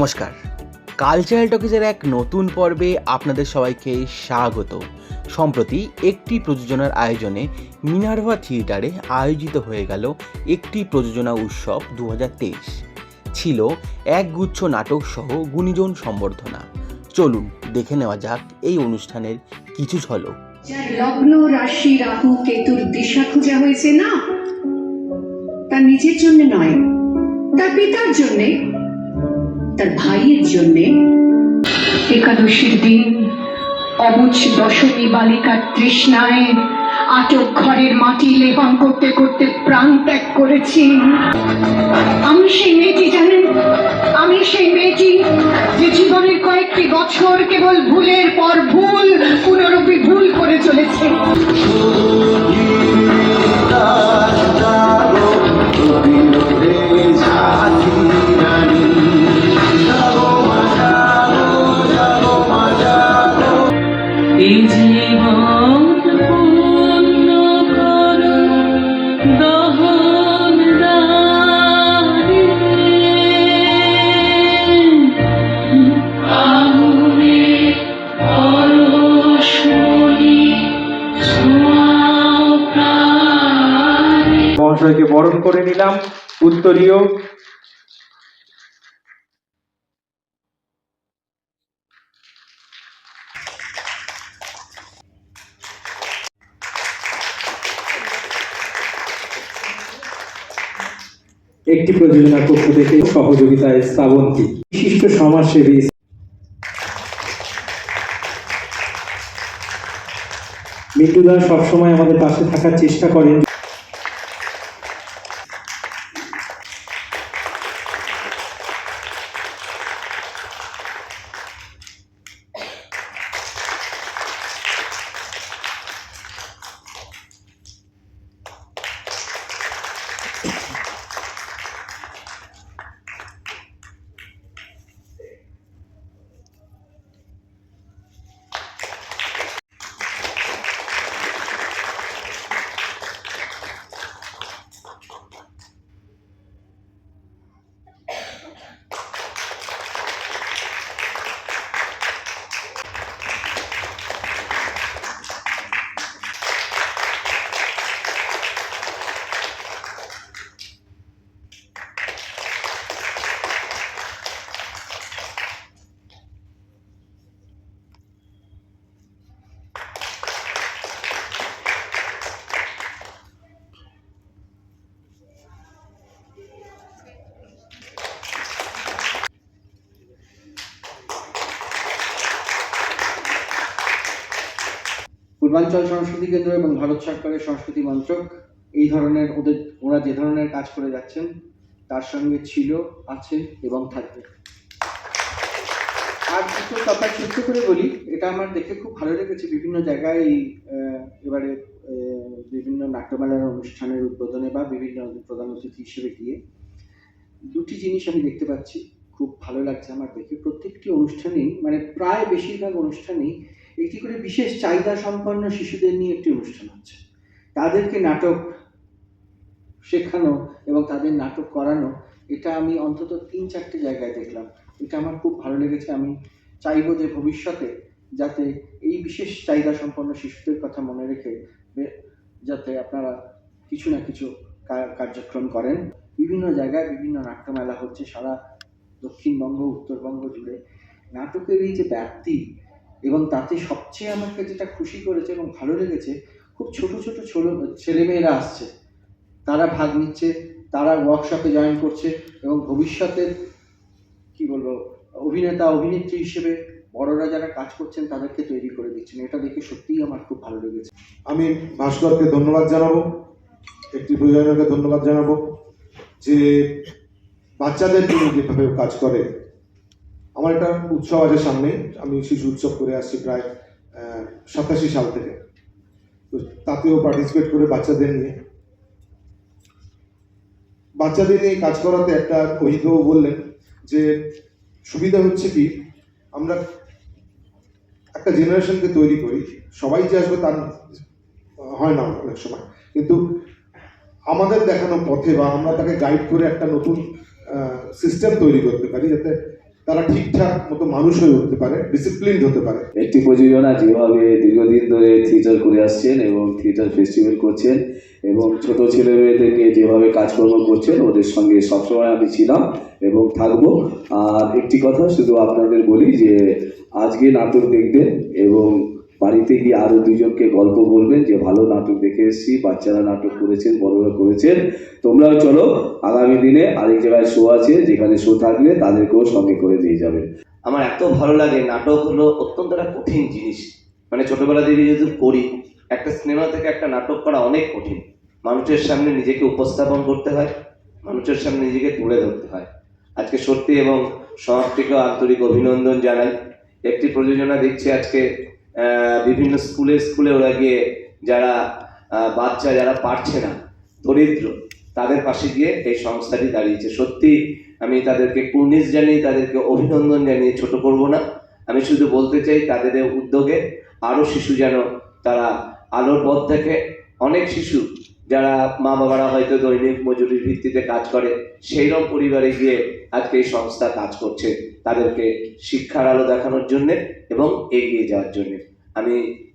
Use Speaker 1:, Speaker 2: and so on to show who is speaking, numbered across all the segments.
Speaker 1: নমস্কার, কালচারাল টকিজের এক নতুন পর্বে আপনাদের সবাইকে স্বাগত। সম্প্রতি একটি প্রযোজনার আয়োজনে মিনার্ভা থিয়েটারে আয়োজিত হয়ে গেল একটি প্রযোজনা উৎসব 2023। ছিল একগুচ্ছ নাটক সহ গুণীজন সম্বর্ধনা। চলুন দেখে নেওয়া যাক এই অনুষ্ঠানের কিছু ঝলক।
Speaker 2: যার লগ্ন রাশি রাহু কেতুর দিশা খোঁজা হয়েছে না, তার নিজের জন্য নয়, তার পিতার জন্যে, তার ভাইয়ের জন্যে। একাদশীর দিন অবুঝ দশমী বালিকার তৃষ্ণায় আটক ঘরের মাটি লেপন করতে করতে প্রাণ ত্যাগ করেছি। আমি সেই মেয়েটি, জানেন, আমি সেই মেয়েটি যে জীবনের কয়েকটি বছর কেবল ভুলের পর ভুল পুনরুক্তি ভুল করে চলেছে।
Speaker 3: মহাশয়কে বরণ করে নিলাম। উত্তরীয় একটি প্রযোজনার পক্ষ থেকে সহযোগিতায় শ্রাবন্তী, বিশিষ্ট সমাজসেবী। মিন্টুদা সবসময় আমাদের পাশে থাকার চেষ্টা করেন।
Speaker 4: পূর্বাঞ্চল সংস্কৃতি কেন্দ্র এবং ভারত সরকারের সংস্কৃতি মন্ত্রক এই ধরনের ওরা যে ধরনের কাজ করে যাচ্ছেন তার সঙ্গে ছিল, আছে এবং থাকবে। আর দুটো কথা সত্যি করে বলি, এটা আমার দেখে খুব ভালো লেগেছে। বিভিন্ন জায়গায় এবারে বিভিন্ন নাট্যমেলার অনুষ্ঠানের উদ্বোধনে বা বিভিন্ন প্রধান অতিথি হিসেবে গিয়ে দুটি জিনিস আমি দেখতে পাচ্ছি, খুব ভালো লাগছে আমার দেখে। প্রত্যেকটি অনুষ্ঠানেই, মানে প্রায় বেশিরভাগ অনুষ্ঠানেই একটি করে বিশেষ চাহিদা সম্পন্ন শিশুদের নিয়ে একটি অনুষ্ঠান হচ্ছে। তাদেরকে নাটক শেখানো এবং তাদের নাটক করানো, এটা আমি অন্তত 3-4টে জায়গায় দেখলাম। এটা আমার খুব ভালো লেগেছে। আমি চাইবো যে ভবিষ্যতে যাতে এই বিশেষ চাহিদা সম্পন্ন শিশুদের কথা মনে রেখে যাতে আপনারা কিছু না কিছু কার্যক্রম করেন। বিভিন্ন জায়গায় বিভিন্ন নাট্যমেলা হচ্ছে সারা দক্ষিণবঙ্গ, উত্তরবঙ্গ জুড়ে। নাটকের এই যে ব্যাপ্তি, এবং তাতে সবচেয়ে আমাকে যেটা খুশি করেছে এবং ভালো লেগেছে, খুব ছোট ছোট ছেলেমেয়েরা আসছে, তারা ভাগ নিচ্ছে, তারা ওয়ার্কশপে জয়েন করছে এবং ভবিষ্যতের কি বলবো অভিনেতা অভিনেত্রী হিসেবে বড়রা যারা কাজ করছেন তাদেরকে তৈরি করে দিচ্ছেন। এটা দেখে সত্যিই আমার খুব ভালো লেগেছে।
Speaker 5: আমি ভাস্করকে ধন্যবাদ জানাবো, একটি প্রযোজনাকে ধন্যবাদ জানাবো যে বাচ্চাদের নিয়ে যেভাবে কাজ করে। আমার একটা উৎসব আছে সামনে, আমি শিশু উৎসব করে আসছি প্রায় 87 সাল থেকে, তো তাতেও পার্টিসিপেট করে বাচ্চাদের নিয়ে কাজ করাতে একটা অভিজ্ঞও বললেন যে সুবিধা হচ্ছে কি, আমরা একটা জেনারেশনকে তৈরি করি, সবাই যে আসবে তার হয় না অনেক সময়, কিন্তু আমাদের দেখানো পথে বা আমরা তাকে গাইড করে একটা নতুন সিস্টেম তৈরি করতে পারি, যাতে তারা ঠিকঠাক মতো মানুষ হয়ে উঠতে পারে, ডিসিপ্লিন হতে পারে।
Speaker 6: একটি প্রযোজনা যেভাবে দীর্ঘদিন ধরে থিয়েটার করে আসছেন এবং থিয়েটার ফেস্টিভ্যাল করছেন এবং ছোট ছেলে মেয়েদেরকে যেভাবে কাজকর্ম করছেন, ওদের সঙ্গে সবসময় আমি ছিলাম এবং থাকবো। আর একটি কথা শুধু আপনাদের বলি যে আজকে নাটক দেখবেন এবং বাড়িতে গিয়ে আরো দুজনকে গল্প বলবেন যে ভালো নাটক দেখে এসেছি, বাচ্চারা নাটক করেছেন, বড়রা করেছেন, তোমরাও চলো। আগামী দিনে আরেক জায়গায় শো আছে, যেখানে শো থাকলে তাদেরকেও সঙ্গে করে নিয়ে যাবেন।
Speaker 7: আমার এত ভালো লাগে, নাটক হলো অত্যন্ত একটা কঠিন জিনিস। মানে ছোটবেলা থেকে যেহেতু করি, একটা সিনেমা থেকে একটা নাটক করা অনেক কঠিন। মানুষের সামনে নিজেকে উপস্থাপন করতে হয়, মানুষের সামনে নিজেকে তুলে ধরতে হয়। আজকে সত্যি এবং সমাপ্তিকেও আন্তরিক অভিনন্দন জানাই। একটি প্রযোজনা দেখছি আজকে বিভিন্ন স্কুলে ওরা গিয়ে যারা বাচ্চা যারা পারছে না, দরিদ্র, তাদের পাশে গিয়ে এই সংস্থাটি দাঁড়িয়েছে। সত্যি আমি তাদেরকে কুর্নিশ জানিয়ে, তাদেরকে অভিনন্দন জানিয়ে ছোট করব না। আমি শুধু বলতে চাই তাদের উদ্যোগে আরও শিশু যেন তারা আলোর পথ থেকে, অনেক শিশু যারা মা বাবারা হয়তো দৈনিক মজুরির ভিত্তিতে কাজ করে, সেইরকম পরিবারে গিয়ে আজকে এই সংস্থা কাজ করছে তাদেরকে শিক্ষার আলো দেখানোর জন্যে এবং এগিয়ে যাওয়ার জন্যে। আমি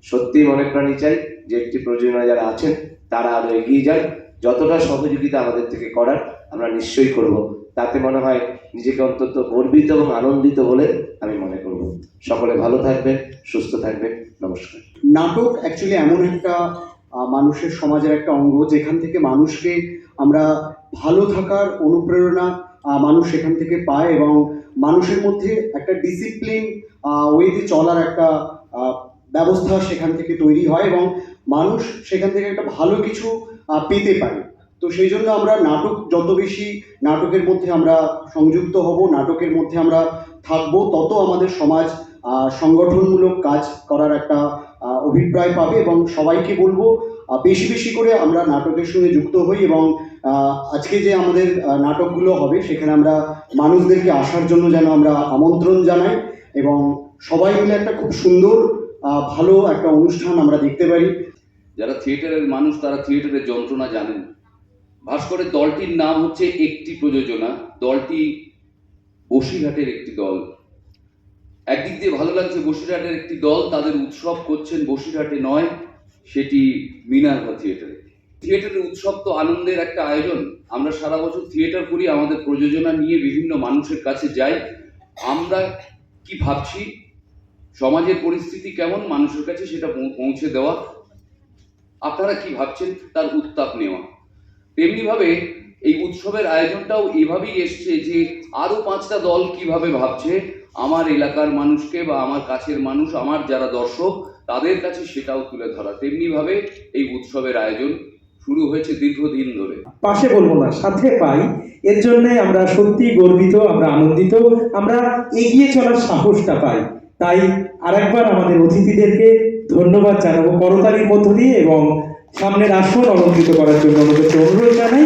Speaker 7: সত্যি মনে প্রাণী চাই যে একটি প্রযোজনা যারা আছেন তারা আরো এগিয়ে যান। যতটা সহযোগিতা আমাদের থেকে করার আমরা নিশ্চয়ই করব। তাতে মনে হয় নিজেকে অন্তত গর্বিত এবং আনন্দিত বলে আমি মনে করব। সকলে ভালো থাকবেন, সুস্থ থাকবেন। নমস্কার।
Speaker 8: নাটক অ্যাকচুয়ালি এমন একটা মানুষের সমাজের একটা অঙ্গ, যেখান থেকে মানুষকে আমরা ভালো থাকার অনুপ্রেরণা মানুষ সেখান থেকে পায় এবং মানুষের মধ্যে একটা ডিসিপ্লিন ওয়েতে চলার একটা ব্যবস্থা সেখান থেকে তৈরি হয় এবং মানুষ সেখান থেকে একটা ভালো কিছু পেতে পারে। তো সেই জন্য আমরা নাটক যত বেশি নাটকের মধ্যে আমরা সংযুক্ত হব, নাটকের মধ্যে আমরা থাকবো, তত আমাদের সমাজ সংগঠনমূলক কাজ করার একটা অভিপ্রায় পাবে এবং সবাইকে বলবো বেশি বেশি করে আমরা নাটকের সঙ্গে যুক্ত হই এবং আজকে যে আমাদের নাটকগুলো হবে সেখানে আমরা মানুষদেরকে আসার জন্য যেন আমরা আমন্ত্রণ জানাই এবং সবাই মিলে একটা খুব সুন্দর ভালো একটা অনুষ্ঠান আমরা দেখতে পারি।
Speaker 9: যারা থিয়েটারের মানুষ তারা থিয়েটারের যন্ত্রণা জানেন। ভাস্করের দলটির নাম হচ্ছে একটি প্রযোজনা। দলটি বসিরহাটের একটি দল। একদিক দিয়ে ভালো লাগছে, বসিরহাটের একটি দল তাদের উৎসব করছেন বসিরহাটে নয়, সেটি মিনার্ভা থিয়েটারে। থিয়েটারের উৎসব তো আনন্দের একটা আয়োজন। আমরা সারা বছর থিয়েটার করি, আমাদের প্রযোজনা নিয়ে বিভিন্ন মানুষের কাছে যাই। আমরা কি ভাবছি, সমাজের পরিস্থিতি কেমন, মানুষের কাছে সেটা পৌঁছে দেওয়া। আপনারা কি ভাবছেন তার উত্তাপ নেওয়া। তেমনিভাবে এই উৎসবের আয়োজনটাও এভাবেই এসছে যে আরো 5টা দল কিভাবে ভাবছে আমার এলাকার মানুষকে বা আমার কাছের মানুষ, আমার যারা দর্শক, তাদের কাছে সেটাও তুলে ধরা। তেমনিভাবে এই উৎসবের আয়োজন শুরু হয়েছে দীর্ঘদিন ধরে।
Speaker 3: পাশে বলবো না, সাথে পাই, এর জন্য আমরা সত্যি গর্বিত, আমরা আনন্দিত, আমরা এগিয়ে চলার সাহসটা পাই। তাই আরেকবার আমাদের অতিথিদেরকে ধন্যবাদ জানাবো করতালির মধ্য দিয়ে এবং সামনের আসন অলঙ্কৃত করার জন্য আমাদেরকে অনুরোধ জানাই।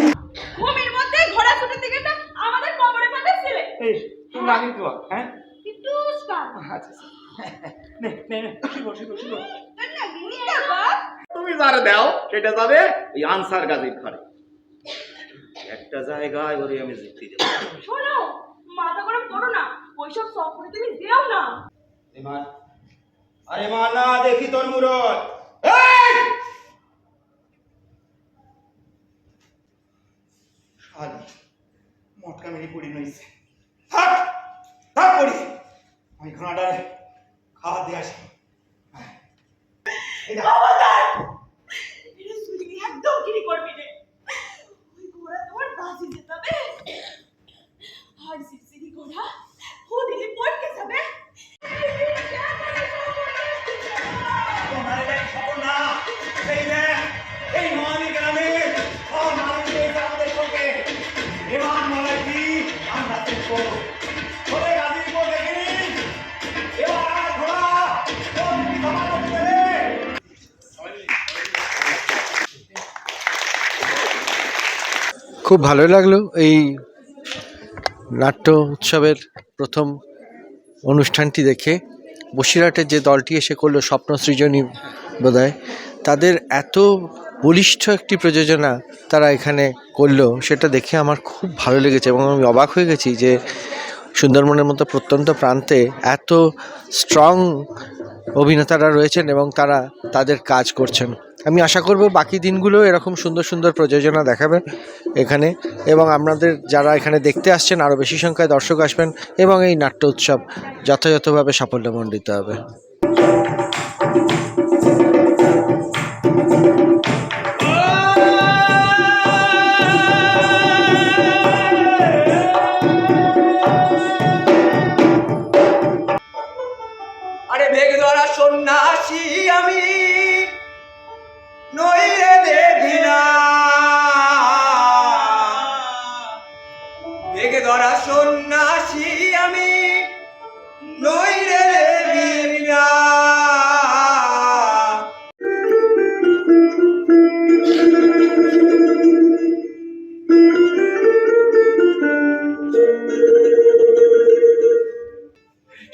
Speaker 10: ঘুমের মধ্যে ঘোড়া ছুটে টিকেটটা আমাদের কবরে পাঠাচ্ছিলে।
Speaker 11: এই তুমি না কিন্তু হ্যাঁ
Speaker 10: একটু স্কার
Speaker 11: আচ্ছা নে নে নে শিখো
Speaker 12: তুমি যারা দাও সেটা যাবে এই আনসার গাজীর ঘরে। একটা জায়গায় ওরে আমি যুক্তি দেব।
Speaker 10: শোনো, মাথা গরম করো না, ওইসব সব করে তুমি যেও না।
Speaker 12: আরে মা না দেখি তোর মুরত। শালি মটকা মেরে পড়ি নইছে। হাট হাট পড়ি, আমি ঘোড়াটারে খাওয়া দিয়ে আসি।
Speaker 10: একদম গিরি করবি রে, ওই ঘোড়া তোমার বাজি যেতাবে আর সিসিরি ঘোড়া ও দিলে পড়কে যাবে।
Speaker 12: তোমার এটা খবর না, এই দেখ এই নয়ানি গ্রামে সব মানুষ এসে আমাদের সঙ্গে এবার মনে কি আমরা দেখবো ওরে গাজীর পর দেখিনি। এবার আর ঘোড়া ও কি ক্ষমা করতে দেবে।
Speaker 13: খুব ভালো লাগলো এই নাট্য উৎসবের প্রথম অনুষ্ঠানটি দেখে। বসিরহাটের যে দলটি এসে করলো, স্বপ্ন সৃজনী বোধহয়, তাদের এত বলিষ্ঠ একটি প্রযোজনা তারা এখানে করলো, সেটা দেখে আমার খুব ভালো লেগেছে এবং আমি অবাক হয়ে গেছি যে সুন্দরবনের মতো প্রত্যন্ত প্রান্তে এত স্ট্রং অভিনেতারা রয়েছেন এবং তারা তাদের কাজ করছেন। আমি আশা করব বাকি দিনগুলো এরকম সুন্দর সুন্দর প্রযোজনা দেখাবে এখানে, এবং আপনাদের যারা এখানে দেখতে আসছেন আরও বেশি সংখ্যায় দর্শক আসবেন এবং এই নাট্য উৎসব যথাযথভাবে সাফল্যমণ্ডিত হবে।
Speaker 12: আরে বেগ ধরা সন্ন্যাসী আমি নই রে দেবিনা, বেগ ধরা সন্ন্যাসী আমি নই রে Debina.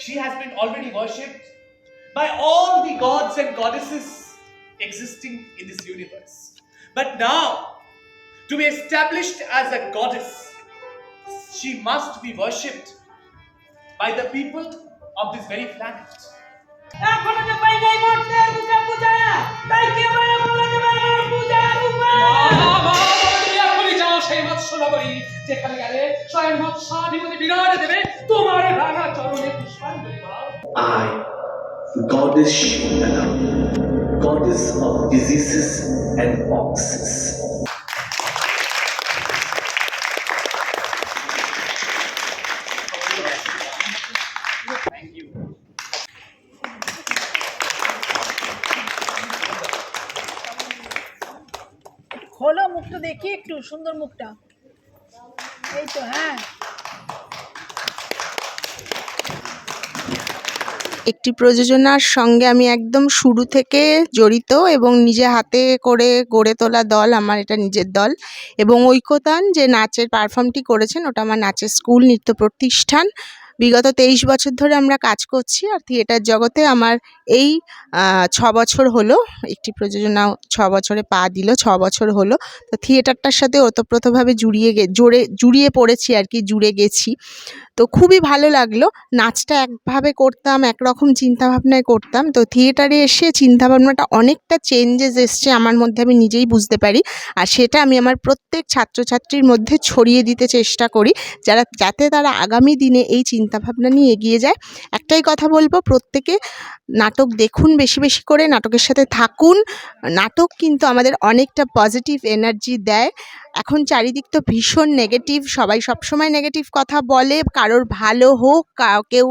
Speaker 14: She has been already worshipped by all the gods and goddesses existing in this universe. But now, to be established as a goddess, she must be worshipped by the people of this very planet. যেখানে গেলে স্বয়ং স্বাধীনতা বিরাট দেবে তোমার রাঙা চরণে পুষ্পাঞ্জলি দাও।
Speaker 7: I, goddess Shindana, goddess of diseases and foxes.
Speaker 14: Thank you.
Speaker 10: খোলো মুখটা দেখি একটু, সুন্দর মুখটা, এই তো। হ্যাঁ,
Speaker 15: একটি প্রযোজনার সঙ্গে আমি একদম শুরু থেকে জড়িত এবং নিজে হাতে করে গড়ে তোলা দল, আমার এটা নিজের দল। এবং ঐকতান যে নাচের পারফর্মটি করেছেন ওটা আমার নাচের স্কুল, নৃত্য প্রতিষ্ঠান। বিগত 23 বছর ধরে আমরা কাজ করছি। আর থিয়েটার জগতে আমার এই 6 বছর হলো, একটি প্রযোজনা 6 বছরে পা দিল, 6 বছর হলো। তো থিয়েটারটার সাথে ওতপ্রোতভাবে জুড়িয়ে পড়েছি আর কি, জুড়ে গেছি। তো খুবই ভালো লাগলো। নাচটা একভাবে করতাম, একরকম চিন্তাভাবনায় করতাম, তো থিয়েটারে এসে চিন্তাভাবনাটা অনেকটা চেঞ্জেস এসছে আমার মধ্যে, আমি নিজেই বুঝতে পারি। আর সেটা আমি আমার প্রত্যেক ছাত্রছাত্রীর মধ্যে ছড়িয়ে দিতে চেষ্টা করি, যাতে তারা আগামী দিনে এই চিন্তাভাবনা নিয়ে এগিয়ে যায়। একটাই কথা বলবো, প্রত্যেকে নাটক দেখুন, বেশি বেশি করে নাটকের সাথে থাকুন। নাটক কিন্তু আমাদের অনেকটা পজিটিভ এনার্জি দেয়। এখন চারিদিক তো ভীষণ নেগেটিভ, সবাই সবসময় নেগেটিভ কথা বলে, কারোর ভালো হোক, কেউ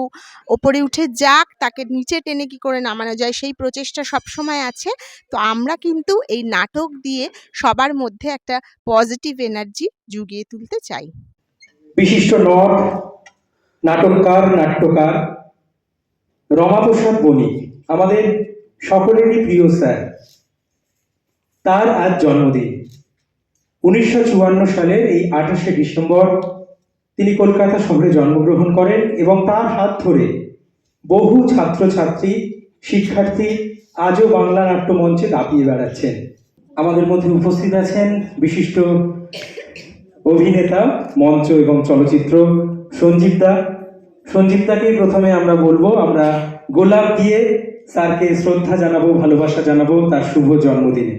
Speaker 15: ওপরে উঠে যাক, তাকে নিচে টেনে কী করে নামানো যায় সেই প্রচেষ্টা সবসময় আছে। তো আমরা কিন্তু এই নাটক দিয়ে সবার মধ্যে একটা পজিটিভ এনার্জি জুগিয়ে তুলতে চাই।
Speaker 3: বিশিষ্ট নট, নাট্যকার রমাপ্রসাদ বণিক, আমাদের সকলেরই প্রিয় স্যার, তার আজ জন্মদিন। 1954 সালের এই 28শে ডিসেম্বর তিনি কলকাতা শহরে জন্মগ্রহণ করেন এবং তার হাত ধরে বহু ছাত্রছাত্রী, শিক্ষার্থী আজও বাংলা নাট্যমঞ্চে দাপিয়ে বেড়াচ্ছেন। আমাদের মধ্যে উপস্থিত আছেন বিশিষ্ট অভিনেতা, মঞ্চ এবং চলচ্চিত্র সঞ্জীবদাকে প্রথমে আমরা বলবো, আমরা গোলাপ দিয়ে স্যারকে শ্রদ্ধা জানাবো, ভালোবাসা জানাবো তার শুভ জন্মদিনে।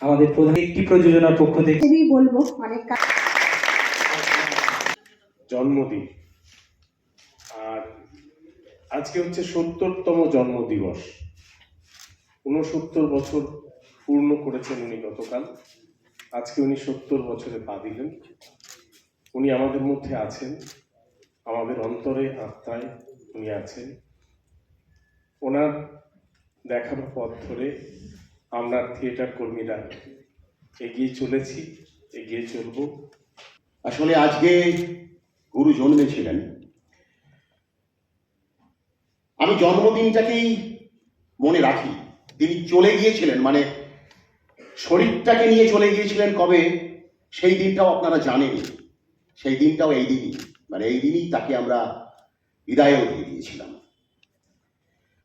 Speaker 3: আমাদের প্রধান একটি প্রযোজনার পক্ষ থেকে
Speaker 10: বলবো অনেক
Speaker 16: জন্মদিন, আর আজকে হচ্ছে 70তম জন্মদিবস। 69 বছর পূর্ণ করেছেন উনি গতকাল। আজকে উনি 70 বছরে পা দিলেন। উনি আমাদের মধ্যে আছেন, আমাদের অন্তরে আত্মায় উনি আছেন। ওনার দেখানো পথ ধরে আমরা থিয়েটার কর্মীরা এগিয়ে চলেছি, এগিয়ে চলব।
Speaker 8: আসলে আজকে গুরু জন্মেছিলেন, আমি জন্মদিনটাকেই মনে রাখি। তিনি চলে গিয়েছিলেন, মানে শরীরটাকে নিয়ে চলে গিয়েছিলেন কবে, সেই দিনটাও আপনারা জানেন। সেই দিনটাও এই দিনই, মানে এই দিনই তাকে আমরা বিদায়ও দিয়ে দিয়েছিলাম।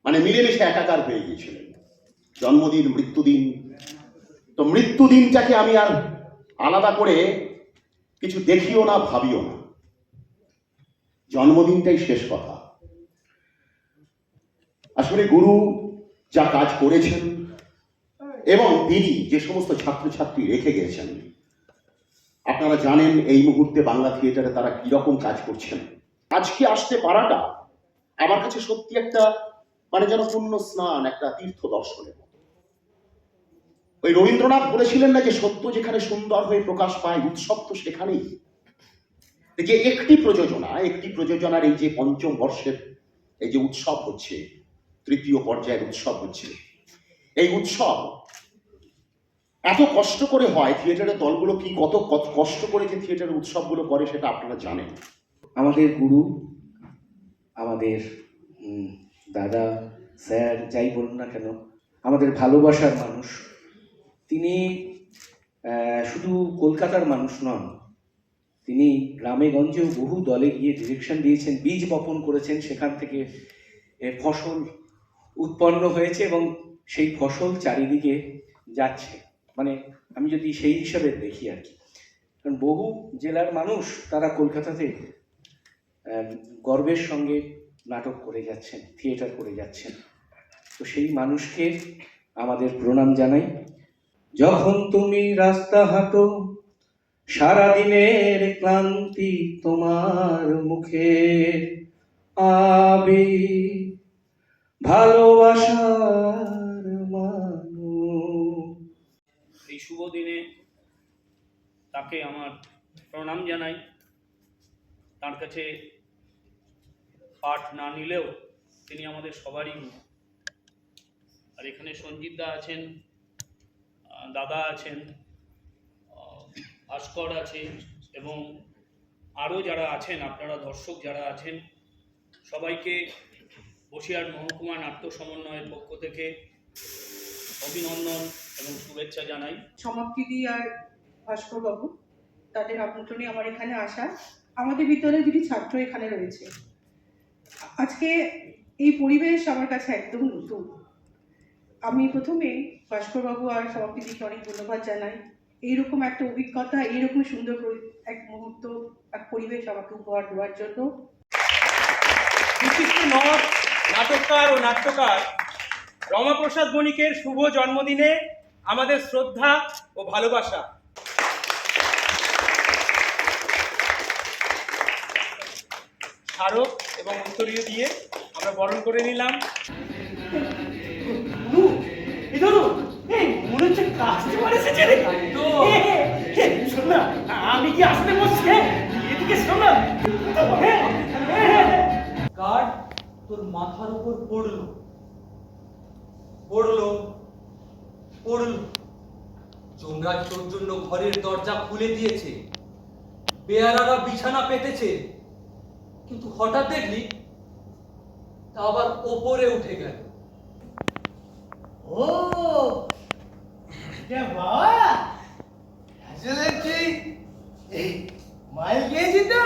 Speaker 17: মানে মিলেমিশে একাকার হয়ে গিয়েছিলেন। জন্মদিন, মৃত্যুদিন, তো মৃত্যুদিনটাকে আমি আর আলাদা করে কিছু দেখিও না, ভাবিও না, জন্মদিনটাই শেষ কথা। আসলে গুরু যা কাজ করেছেন এবং তিনি যে সমস্ত ছাত্রছাত্রী রেখে গেছেন, আপনারা জানেন এই মুহূর্তে বাংলা থিয়েটারে তারা কিরকম কাজ করছেন। আজকে আসতে পারাটা আমার কাছে সত্যি একটা মানে যেন পুণ্য স্নান, একটা তীর্থ দর্শনের মতো। ওই রবীন্দ্রনাথ বলেছিলেন না যে সত্য যেখানে সুন্দর হয়ে প্রকাশ পায়, উৎসব তো সেখানেই। যে একটি প্রযোজনার এই যে পঞ্চম বর্ষের এই যে উৎসব হচ্ছে, তৃতীয় পর্যায়ের উৎসব হচ্ছে, এই উৎসব এত কষ্ট করে হয়। থিয়েটারের দলগুলো কি কত কষ্ট করে যে থিয়েটারের উৎসবগুলো করে সেটা আপনারা জানেন।
Speaker 18: আমাদের গুরু, আমাদের দাদা, স্যার, যাই বলুন না কেন, আমাদের ভালোবাসার মানুষ। তিনি শুধু কলকাতার মানুষ নন, তিনি গ্রামে গঞ্জেও বহু দলে গিয়ে ডিরেকশন দিয়েছেন, বীজ বপন করেছেন, সেখান থেকে ফসল উৎপন্ন হয়েছে এবং সেই ফসল চারিদিকে যাচ্ছে। মানে আমি যদি সেই হিসাবে দেখি আর কি, কারণ বহু জেলার মানুষ তারা কলকাতাতে গর্বের সঙ্গে নাটক করে যাচ্ছেন, থিয়েটার করে যাচ্ছেন। তো সেই মানুষকে আমাদের প্রণাম জানাই। যখন তুমি রাস্তা হাঁটো, সারাদিনের ক্লান্তি তোমার মুখে, আবি ভালোবাসার মানুষ।
Speaker 11: এই শুভ দিনে তাকে আমার প্রণাম জানাই। তার কাছে পাঠ না নিলেও তিনি আমাদের সবারই গুরু। আর এখানে সঞ্জিত দা আছেন, দাদা আছেন, ভাস্কর আছে এবং আরও যারা আছেন, আপনারা দর্শক যারা আছেন, সবাইকে বসিরহাট মহকুমা নাট্য সমন্বয়ের পক্ষ থেকে অভিনন্দন এবং শুভেচ্ছা জানাই।
Speaker 10: সমাপ্তিদি আর ভাস্কর বাবু, তাদের আমন্ত্রণে আমার এখানে আসা। আমাদের বিদ্যালয়ের দুটি ছাত্র এখানে রয়েছে। আজকে এই পরিবেশ আমার কাছে একদম নতুন। আমি প্রথমে ভাস্কর বাবু আর সমাপ্তিদিকে অনেক ধন্যবাদ জানাই। এইরকম একটা অভিজ্ঞতা, এইরকম সুন্দর এক মুহূর্ত, এক পরিবেশ আমাকে উপহার দেওয়ার জন্য।
Speaker 11: বিশিষ্ট নাটককার ও নাট্যকার রমাপ্রসাদ বণিকের শুভ জন্মদিনে আমাদের শ্রদ্ধা ও ভালোবাসা। স্মারক এবং উত্তরীয় দিয়ে আমরা বরণ করে নিলাম।
Speaker 12: আমি কি আসতে বসছি? এদিকে শোন,
Speaker 19: কার্ড তোর মাথার উপর পড়লো পড়লো পড়লো। যমরাজ তোর জন্য ঘরের দরজা খুলে দিয়েছে, বেয়ারারা বিছানা পেতেছে, কিন্তু হঠাৎ দেখলি তা আবার ওপরে উঠে গেল।
Speaker 12: ও বাবা, আসলে তুই মাইল গিয়েছি তো,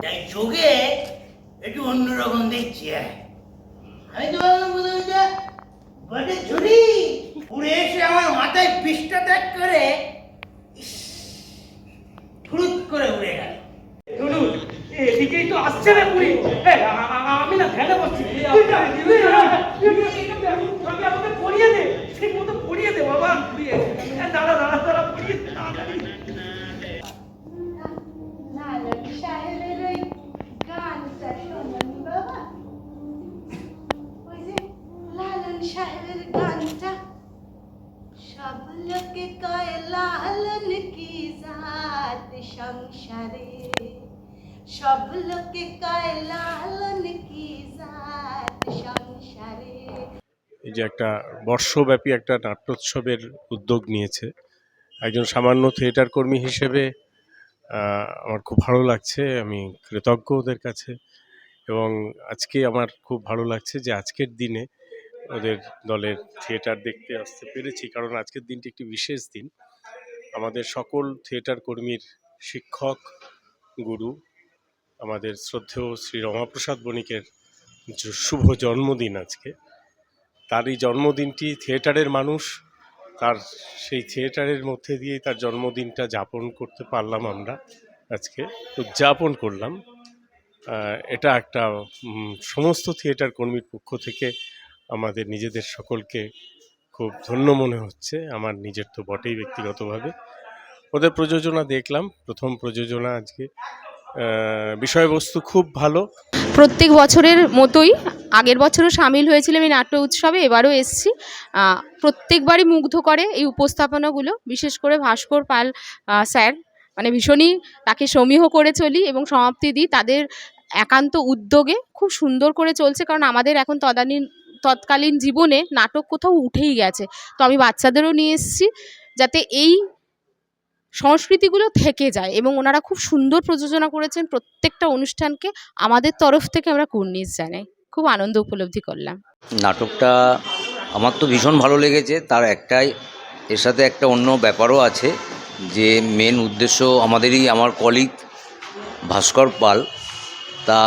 Speaker 12: তাই চোখে একটু অন্যরকম দেখছি। আমি তো ভাবলাম বোধহয় বটে ছুরি উড়ে এসে আমার মাথায় পিসটা ত্যাগ করে ফুরুত করে উড়ে গেল।
Speaker 11: এদিকেই তো আসছে না পুরি। আমি না ধ্যানে বসছি, আমাকে পড়িয়ে দে, ঠিক মতো পড়িয়ে দে বাবা। দাঁড়া দাঁড়া দাঁড়া, পড়িয়ে দে তাড়াতাড়ি।
Speaker 10: লালন সাহেবের ওই গানটা শোনেন বাবা, ওই যে লালন সাহেবের গানটা, সব লোকে কয় লালন কি জাত সংসারে, সব লোকে কয় লালন কি জাত সংসারে।
Speaker 16: এই যে একটা বর্ষব্যাপী একটা নাট্যোৎসবের উদ্যোগ নিয়েছে, একজন সামান্য থিয়েটার কর্মী হিসেবে আমার খুব ভালো লাগছে। আমি কৃতজ্ঞ ওদের কাছে এবং আজকে আমার খুব ভালো লাগছে যে আজকের দিনে ওদের দলের থিয়েটার দেখতে আসতে পেরেছি, কারণ আজকের দিনটি একটি বিশেষ দিন। আমাদের সকল থিয়েটার কর্মীর শিক্ষক, গুরু, আমাদের শ্রদ্ধেয় শ্রী রমাপ্রসাদ বণিকের শুভ জন্মদিন আজকে। তার এই জন্মদিনটি থিয়েটারের মানুষ, তার সেই থিয়েটারের মধ্যে দিয়েই তার জন্মদিনটা যাপন করতে পারলাম আমরা, আজকে উদযাপন করলাম। এটা একটা সমস্ত থিয়েটার কর্মীর পক্ষ থেকে আমাদের নিজেদের সকলকে খুব ধন্য মনে হচ্ছে। আমার নিজের তো বটেই ব্যক্তিগতভাবে। ওদের প্রযোজনা দেখলাম, প্রথম প্রযোজনা আজকে, বিষয়বস্তু খুব ভালো।
Speaker 20: প্রত্যেক বছরের মতোই আগের বছরও সামিল হয়েছিলাম এই নাট্য উৎসবে, এবারও এসেছি। প্রত্যেকবারই মুগ্ধ করে এই উপস্থাপনাগুলো, বিশেষ করে ভাস্কর পাল স্যার, মানে ভীষণই তাকে সমীহ করে চলি এবং সমাপ্তি দিই তাদের একান্ত উদ্যোগে। খুব সুন্দর করে চলছে, কারণ আমাদের এখন তৎকালীন জীবনে নাটক কোথাও উঠেই গেছে। তো আমি বাচ্চাদেরও নিয়ে এসেছি যাতে এই সংস্কৃতিগুলো থেকে যায়, এবং ওনারা খুব সুন্দর প্রযোজনা করেছেন প্রত্যেকটা অনুষ্ঠানকে। আমাদের তরফ থেকে আমরা কুর্নিশ জানাই, খুব আনন্দ উপলব্ধি করলাম।
Speaker 21: নাটকটা আমার তো ভীষণ ভালো লেগেছে। তার একটাই, এর সাথে একটা অন্য ব্যাপারও আছে, যে মেন উদ্দেশ্য আমার কলিগ ভাস্কর পাল, তা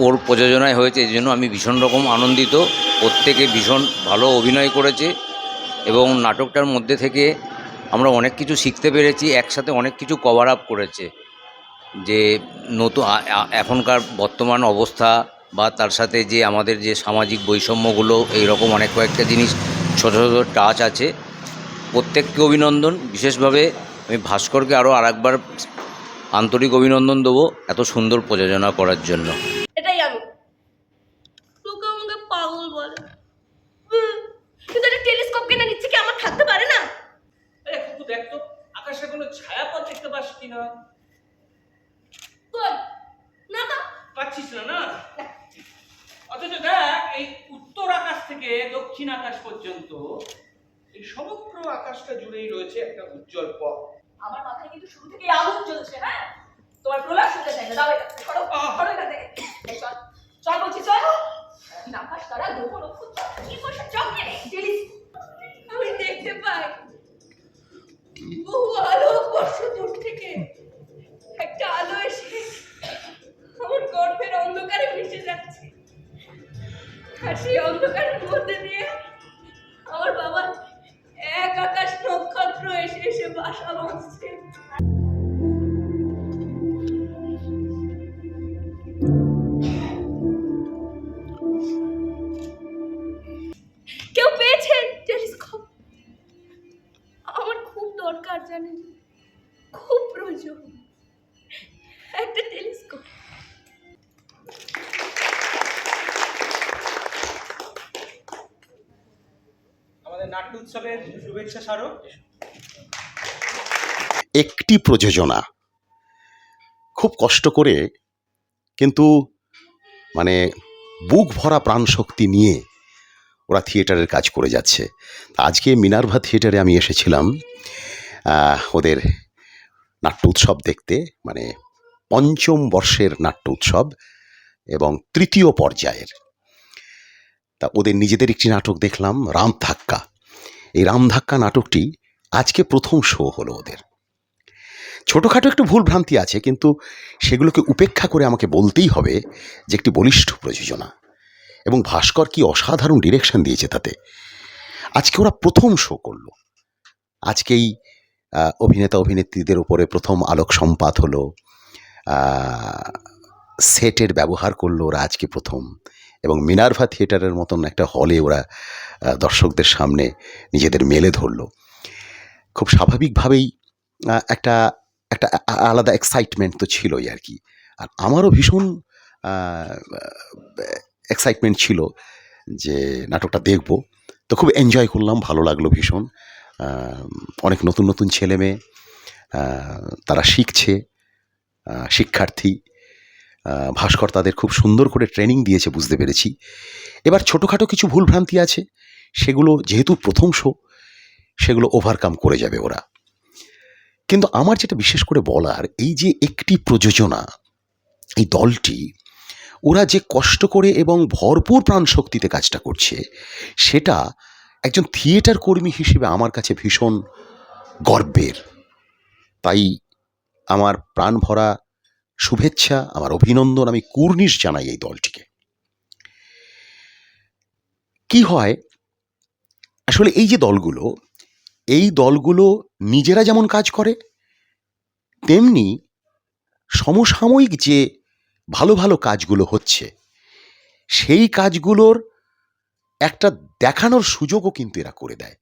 Speaker 21: ওর প্রযোজনায় হয়েছে, এই জন্য আমি ভীষণ রকম আনন্দিত। প্রত্যেকে ভীষণ ভালো অভিনয় করেছে এবং নাটকটার মধ্যে থেকে আমরা অনেক কিছু শিখতে পেরেছি। একসাথে অনেক কিছু কভার আপ করেছে, যে নতুন এখনকার বর্তমান অবস্থা বা তার সাথে যে আমাদের যে সামাজিক বৈষম্যগুলো, এইরকম অনেক কয়েকটা জিনিস ছোটো ছোটো টাচ আছে। প্রত্যেককে অভিনন্দন। বিশেষভাবে আমি ভাস্করকে আরও আরেকবার আন্তরিক অভিনন্দন দেবো এত সুন্দর প্রযোজনা করার জন্য।
Speaker 22: এটাই আমি, লোকে আমাকে পাগল বলে, কিন্তু একটা টেলিস্কোপ কিনে নিচ্ছে কি আমার থাকতে পারে না?
Speaker 19: একটু দেখ তো আকাশে কোনো ছায়াপথ দেখতে পাস কিনা।
Speaker 22: না তো
Speaker 19: পাচ্ছিস না? না, অথচ দেখ এই উত্তর আকাশ থেকে দক্ষিণ আকাশ পর্যন্ত এই সমগ্র আকাশটা জুড়েই রয়েছে একটা উজ্জ্বল পথ।
Speaker 22: আমার মাথায় কিন্তু শুরু থেকে আগুন জ্বলছে। হ্যাঁ, তোমার প্রলাপ শুনতে চাই না, দাও এটা, সরো সরো এটা থেকে। চল চল বলছি, চল। আকাশ তারা গ্রহ নক্ষত্র কি বসে চমকে আমি দেখতে পাই বহু আলোকবর্ষ দূর থেকে একটা আলো এসে আমার গর্ভের অন্ধকারে মিশে যাচ্ছে, আর সেই অন্ধকারের মধ্যে দিয়ে আমার বাবা এক আকাশ নক্ষত্র এসে এসে বাসা বাঁধছে। কেউ পেয়েছেন টেলিস্কোপ? আমার খুব দরকার, জানেন, খুব প্রয়োজন একটা টেলিস্কোপ।
Speaker 4: আমাদের নাট্য উৎসবের শুভেচ্ছা স্মারক।
Speaker 17: একটি প্রযোজনা খুব কষ্ট করে, কিন্তু মানে বুক ভরা প্রাণ শক্তি নিয়ে ওরা থিয়েটারের কাজ করে যাচ্ছে। আজকে মিনার্ভা থিয়েটারে আমি এসেছিলাম ওদের নাট্য উৎসব দেখতে, মানে পঞ্চম বর্ষের নাট্য উৎসব এবং তৃতীয় পর্যায়ের। তা ওদের নিজেদের একটি নাটক দেখলাম, রামধাক্কা। এই রামধাক্কা নাটকটি আজকে প্রথম শো হলো ওদের। ছোটোখাটো একটু ভুলভ্রান্তি আছে, কিন্তু সেগুলোকে উপেক্ষা করে আমাকে বলতেই হবে যে একটি বলিষ্ঠ প্রযোজনা, এবং ভাস্কর কি অসাধারণ ডিরেকশন দিয়েছে তাতে। আজকে ওরা প্রথম শো করলো। আজকেই অভিনেতা অভিনেত্রীদের উপরে প্রথম আলোক সম্পাত হলো, সেটের ব্যবহার করলো ওরা আজকে প্রথম, এবং মিনার্ভা থিয়েটারের মতন একটা হলে ওরা দর্শকদের সামনে নিজেদের মেলে ধরলো। খুব স্বাভাবিকভাবেই একটা একটা আলাদা এক্সাইটমেন্ট তো ছিলই আর কি। আর আমারও ভীষণ এক্সাইটমেন্ট ছিল যে নাটকটা দেখব। তো খুব এনজয় করলাম, ভালো লাগলো ভীষণ। অনেক নতুন নতুন ছেলে মেয়ে, তারা শিখছে, শিক্ষার্থী। ভাস্কর তাদের খুব সুন্দর করে ট্রেনিং দিয়েছে, বুঝতে পেরেছি। এবার ছোটোখাটো কিছু ভুলভ্রান্তি আছে, সেগুলো যেহেতু প্রথম শো, সেগুলো ওভারকাম করে যাবে ওরা। কিন্তু আমার যেটা বিশেষ করে বলার, এই যে একটি প্রযোজনা, এই দলটি, ওরা যে কষ্ট করে এবং ভরপুর প্রাণ শক্তিতে কাজটা করছে, সেটা একজন থিয়েটার কর্মী হিসেবে আমার কাছে ভীষণ গর্বের। তাই আমার প্রাণ ভরা শুভেচ্ছা, আমার অভিনন্দন আমি কুর্নিশ জানাই এই দলটিকে।
Speaker 1: কি হয় আসলে এই যে দলগুলো, এই দলগুলো নিজেরা যেমন কাজ করে, তেমনি সমসাময়িক যে ভালো ভালো কাজগুলো হচ্ছে সেই কাজগুলোর একটা দেখানোর সুযোগও কিন্তু এরা করে দেয়।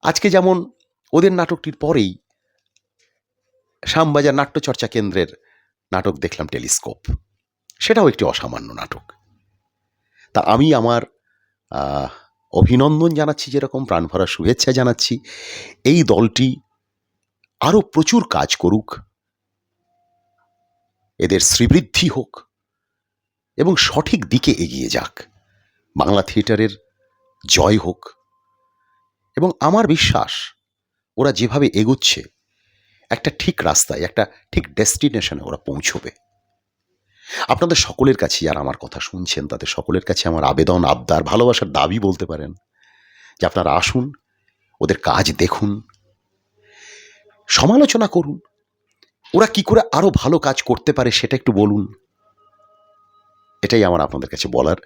Speaker 1: আজকে যেমন ওদের নাটকটির পরেই শ্যামবাজার নাট্যচর্চা কেন্দ্রের নাটক দেখলাম টেলিস্কোপ, সেটাও একটি অসামান্য নাটক। তা আমি আমার অভিনন্দন জানাচ্ছি, যেরকম প্রাণভরা শুভেচ্ছা জানাচ্ছি, এই দলটি আরও প্রচুর কাজ করুক, এদের শ্রীবৃদ্ধি হোক এবং সঠিক দিকে এগিয়ে যাক, বাংলা থিয়েটারের জয় হোক। এবং আমার বিশ্বাস ওরা যেভাবে এগোচ্ছে একটা ঠিক রাস্তায়, একটা ঠিক ডেস্টিনেশনে ওরা পৌঁছবে। আপনাদের সকলের কাছে যারা আমার কথা শুনছেন তাদের সকলের কাছে আমার আবেদন, আবদার, ভালোবাসার দাবি বলতে পারেন, যে আপনারা আসুন, ওদের কাজ দেখুন, সমালোচনা করুন, ওরা কি করে আরো ভালো কাজ করতে পারে সেটা একটু বলুন। এটাই আমার আপনাদের কাছে বলার।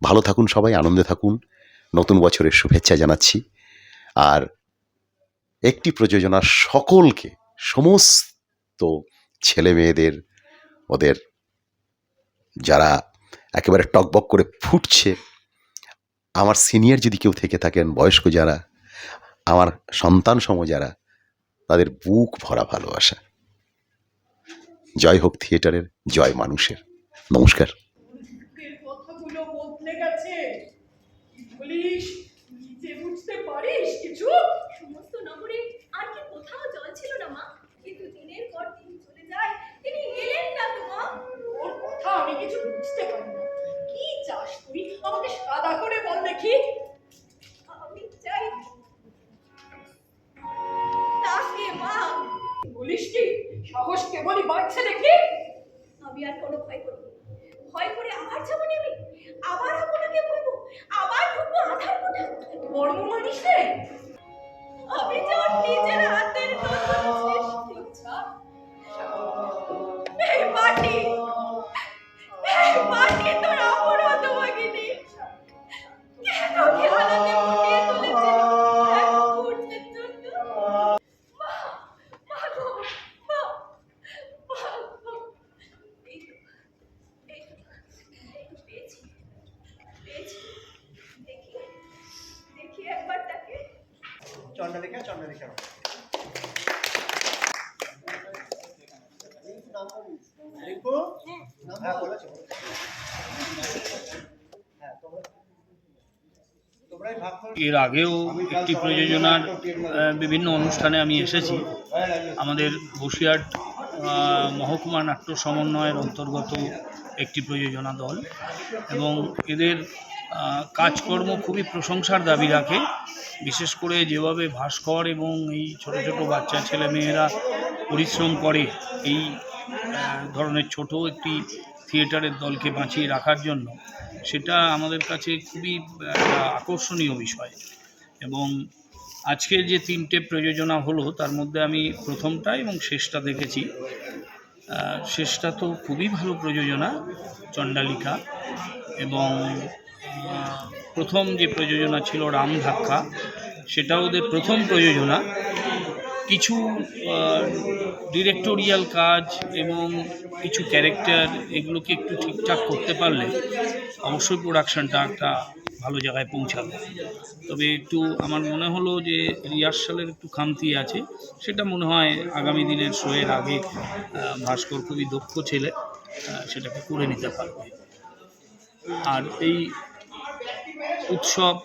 Speaker 1: ভালো থাকুন সবাই, আনন্দে থাকুন, নতুন বছরের শুভেচ্ছা জানাচ্ছি। আর একটি প্রযোজনার সকলকে, সমস্ত ছেলে মেয়েদের, ওদের যারা একেবারে টকবক করে ফুটছে, আমার সিনিয়র যদি কেউ থেকে থাকেন, বয়স্ক যারা, আমার সন্তান সম যারা, তাদের বুক ভরা ভালোবাসা। জয় হোক থিয়েটারের, জয় মানুষের। নমস্কার।
Speaker 22: কথাগুলো বদলে গেছে। কি বলিস? নিজে বুঝতে পারিস কিছু? সমস্ত নগরে আর কি কোথাও জল ছিল না মা? কিন্তু দিনের পর দিন চলে যায়, তিনি এলেন না তো মা। ওর কথা আমি কিছু বুঝতে পারি না। কি চাস তুই? আমাকে সাদা করে বল দেখি। আমি চাই তাকে মা। বলিস কি? সাহস কেবলই বাড়ছে দেখি। আমি আর কোনো ভয় করি না। ভয় করে আবার যাবো নেবে, আবার আপনাকে বলবো, আবার ঢুকবো আধার কোঠা। মর্ম মানিস রে? আমি যে ওর নিজের হাতের নতুন সৃষ্টি। এই মাটি, এই মাটি তোর আপন হতো ভাগিনি। কেন খেয়ালাতে মুটিয়ে তুলেছে এক মুহূর্তের জন্য? মা, মা গো, মা, মা গো। পেয়েছি, পেয়েছি। দেখি, দেখি একবার তাকে।
Speaker 8: চন্দ্রলেখা, চন্দ্রলেখা।
Speaker 11: এর আগেও একটি প্রযোজনার বিভিন্ন অনুষ্ঠানে আমি এসেছি। আমাদের বসিরহাট মহকুমা নাট্য সমন্বয়ের অন্তর্গত একটি প্রযোজনা দল, এবং এদের কাজকর্ম খুবই প্রশংসার দাবি রাখে। বিশেষ করে যেভাবে ভাস্কর এবং এই ছোট ছোট বাচ্চা ছেলেমেয়েরা পরিশ্রম করে এই ধরনের ছোট একটি থিয়েটারের দলকে বাঁচিয়ে রাখার জন্য, সেটা আমাদের কাছে খুবই একটা আকর্ষণীয় বিষয়। এবং আজকের যে 3টে প্রযোজনা হলো তার মধ্যে আমি প্রথমটা এবং শেষটা দেখেছি। শেষটা তো খুবই ভালো প্রযোজনা, চণ্ডালিকা। এবং প্রথম যে প্রযোজনা ছিল রামধাক্কা, সেটা ওদের প্রথম প্রযোজনা। কিছু ডিরেক্টোরিয়াল কাজ এবং কিছু ক্যারেক্টার, এগুলোকে একটু ঠিকঠাক করতে পারলে অবশ্যই প্রোডাকশানটা একটা ভালো জায়গায় পৌঁছাবে। তবে একটু আমার মনে হলো যে রিহার্সালের একটু খামতি আছে, সেটা মনে হয় আগামী দিনের শোয়ের আগে ভাস্কর খুবই দক্ষ ছেলে, সেটাকে করে নিতে পারবে। আর এই উৎসব,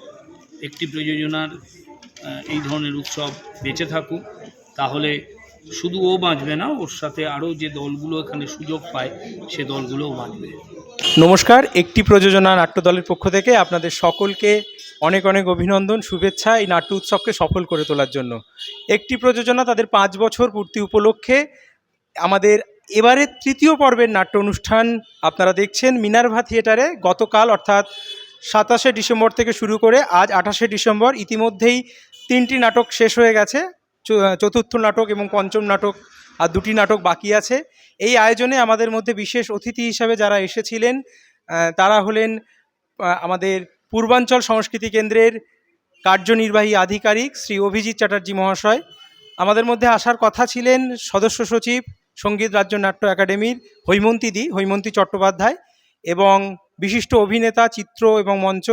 Speaker 11: একটি প্রযোজনার এই ধরনের উৎসব বেঁচে থাকুক, তাহলে শুধু ও বাঁচবে না, ওর সাথে আরও যে দলগুলো এখানে সুযোগ পায় সে দলগুলোও বাঁচবে।
Speaker 2: নমস্কার, একটি প্রযোজনা নাট্য দলের পক্ষ থেকে আপনাদের সকলকে অনেক অনেক অভিনন্দন, শুভেচ্ছা এই নাট্য উৎসবকে সফল করে তোলার জন্য। একটি প্রযোজনা তাদের 5 বছর পূর্তি উপলক্ষে আমাদের এবারের 3য় পর্বের নাট্য অনুষ্ঠান আপনারা দেখছেন মিনার্ভা থিয়েটারে। গতকাল অর্থাৎ 27শে ডিসেম্বর থেকে শুরু করে আজ 28শে ডিসেম্বর ইতিমধ্যেই 3টি নাটক শেষ হয়ে গেছে। চতুর্থ নাটক এবং পঞ্চম নাটক আর 2টি নাটক বাকি আছে। এই আয়োজনে আমাদের মধ্যে বিশেষ অতিথি হিসাবে যারা এসেছিলেন তারা হলেন আমাদের পূর্বাঞ্চল সংস্কৃতি কেন্দ্রের কার্যনির্বাহী আধিকারিক শ্রী অভিজিৎ চ্যাটার্জি মহাশয়। আমাদের মধ্যে আসার কথা ছিলেন সদস্য সচিব সঙ্গীত রাজ্য নাট্য একাডেমির হৈমন্তী চট্টোপাধ্যায়, এবং বিশিষ্ট অভিনেতা চিত্র এবং মঞ্চ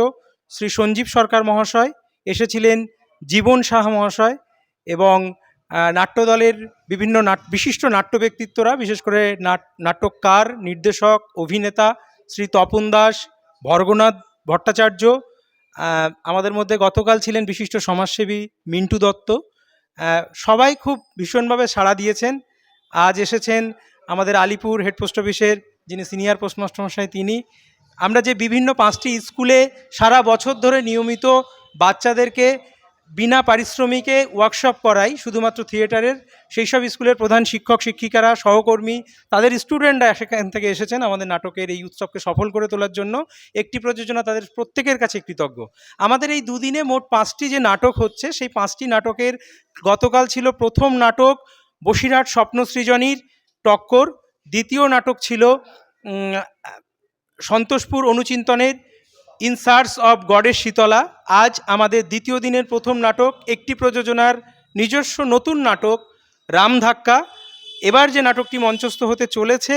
Speaker 2: শ্রী সঞ্জীব সরকার মহাশয়, এসেছিলেন জীবন সাহা মহাশয়, এবং নাট্যদলের বিভিন্ন বিশিষ্ট নাট্য ব্যক্তিত্বরা, বিশেষ করে নাট্যকার, নির্দেশক, অভিনেতা শ্রী তপন দাস, ভর্গনাথ ভট্টাচার্য। আমাদের মধ্যে গতকাল ছিলেন বিশিষ্ট সমাজসেবী মিন্টু দত্ত। সবাই খুব ভীষণভাবে সাড়া দিয়েছেন। আজ এসেছেন আমাদের আলিপুর হেড পোস্ট অফিসের যিনি সিনিয়র পোস্টমাস্টার মশাই, তিনি। আমরা যে বিভিন্ন 5টি স্কুলে সারা বছর ধরে নিয়মিত বাচ্চাদেরকে বিনা পারিশ্রমিকে ওয়ার্কশপ করাই শুধুমাত্র থিয়েটারের, সেই সব স্কুলের প্রধান শিক্ষক শিক্ষিকারা, সহকর্মী, তাদের স্টুডেন্টরা সেখান থেকে এসেছেন আমাদের নাটকের এই উৎসবকে সফল করে তোলার জন্য। একটি প্রযোজনা তাদের প্রত্যেকের কাছে কৃতজ্ঞ। আমাদের এই দুদিনে মোট 5টি যে নাটক হচ্ছে, সেই 5টি নাটকের গতকাল ছিল প্রথম নাটক বসিরহাট স্বপ্ন সৃজনীর টক্কর, দ্বিতীয় নাটক ছিল সন্তোষপুর অনুচিন্তনের ইন সার্চ অফ গডের শীতলা। আজ আমাদের দ্বিতীয় দিনের প্রথম নাটক একটি প্রযোজনার নিজস্ব নতুন নাটক রামধাক্কা। এবার যে নাটকটি মঞ্চস্থ হতে চলেছে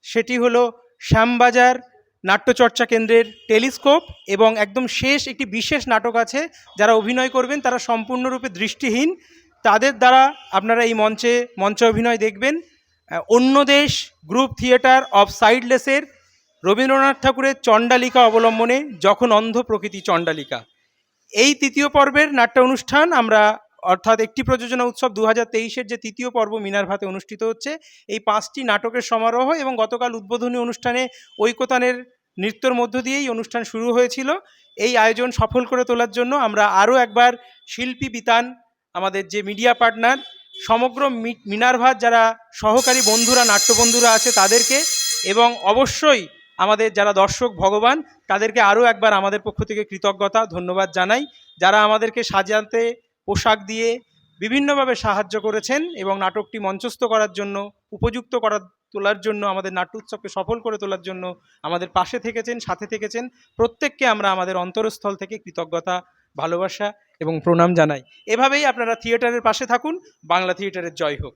Speaker 2: সেটি হলো শ্যামবাজার নাট্যচর্চা কেন্দ্রের টেলিস্কোপ, এবং একদম শেষ একটি বিশেষ নাটক আছে। যারা অভিনয় করবেন তারা সম্পূর্ণরূপে দৃষ্টিহীন, তাদের দ্বারা আপনারা এই মঞ্চ অভিনয় দেখবেন। অন্য দেশ গ্রুপ থিয়েটার অফ সাইডলেসের রবীন্দ্রনাথ ঠাকুরের চণ্ডালিকা অবলম্বনে যখন অন্ধ প্রকৃতি চণ্ডালিকা, এই তৃতীয় পর্বের নাট্য অনুষ্ঠান আমরা, অর্থাৎ একটি প্রযোজনা উৎসব 2023-এর যে তৃতীয় পর্ব মিনারভাতে অনুষ্ঠিত হচ্ছে, এই 5টি নাটকের সমারোহ। এবং গতকাল উদ্বোধনী অনুষ্ঠানে ঐকতানের নৃত্যর মধ্য দিয়েই অনুষ্ঠান শুরু হয়েছিল। এই আয়োজন সফল করে তোলার জন্য আমরা আরও একবার শিল্পী বিতান, আমাদের যে মিডিয়া পার্টনার, সমগ্র মিনারভাত যারা সহকারী বন্ধুরা, নাট্যবন্ধুরা আছে তাদেরকে, এবং অবশ্যই আমাদের যারা দর্শক ভগবান, তাদেরকে আরও একবার আমাদের পক্ষ থেকে কৃতজ্ঞতা ধন্যবাদ জানাই, যারা আমাদেরকে সাজাতে, পোশাক দিয়ে বিভিন্নভাবে সাহায্য করেছেন এবং নাটকটি মঞ্চস্থ করার জন্য, উপযুক্ত তোলার জন্য, আমাদের নাট্য উৎসবকে সফল করে তোলার জন্য আমাদের পাশে থেকেছেন, সাথে থেকেছেন। প্রত্যেককে আমরা আমাদের অন্তরস্থল থেকে কৃতজ্ঞতা, ভালোবাসা এবং প্রণাম জানাই। এভাবেই আপনারা থিয়েটারের পাশে থাকুন। বাংলা থিয়েটারের জয় হোক।